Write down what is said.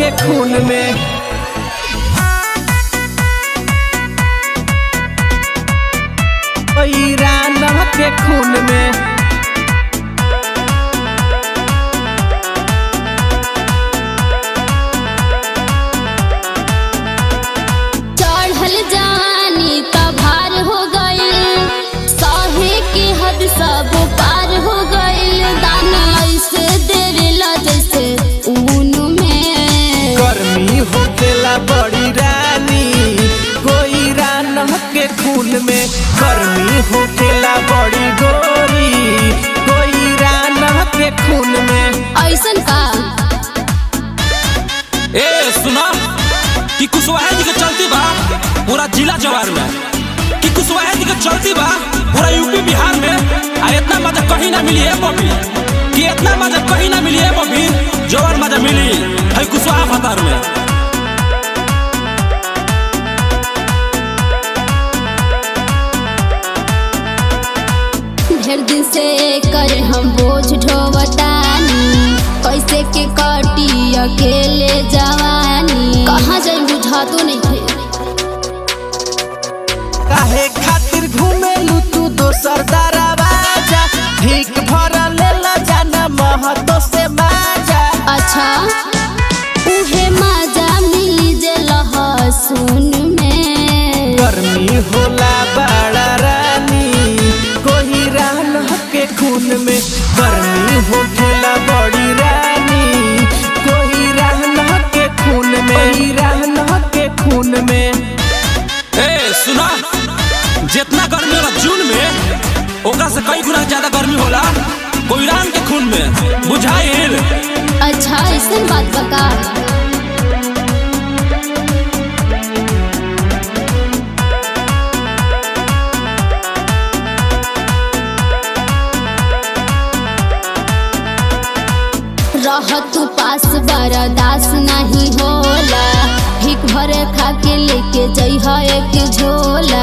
के खून में। ईरान के खून में। चढ़ल जानी तभार हो गइल, सहे के हद सब पार हो गइल। दाना ऐसे देवेला जैसे ऊन में। गर्मी होकेला बड़ी रानी कोई रान के खून में। गर्मी होकेला बड़ी गोरी कोई रान के खून में। ऐसन का ए सुना कि कुशवाहा जी के चलती बा पूरा जिला जवार में, कि कुशवाहा जी के चलती बा पूरा यूपी बिहार में। आ इतना मजा कहीं ना मिली है बबी, कि इतना मजा कहीं ना मिली है बबी जवार मजा मिली है कुशवाहा फतार में। ढेर दिन से कर हम बोझ ढोवतानी, कैसे के कटी अकेले जवानी। कहाँ जाई बुझातो नहीं थे। काहे खातिर घूमेलू तू दोसर दरवाजा। ठीक भरा लेला जाना महतो से माजा। अच्छा उहे मजा मिली जे लहसुन में। गर्मी होला बड़ा रानी कोई रान के खून में। गर्मी होखेला बड़ी रानी कोई रान के खून में। रान के खून में। ए सुना, जितना गर्मी होला जून में ओकरा से कई गुना ज्यादा गर्मी होला कोयरान के खून में, बुझाइल? अच्छा ऐसन बात बका। रह तू पास बर्दास नहीं होला, भीख भरे खा के लेके जइहा एक झोला।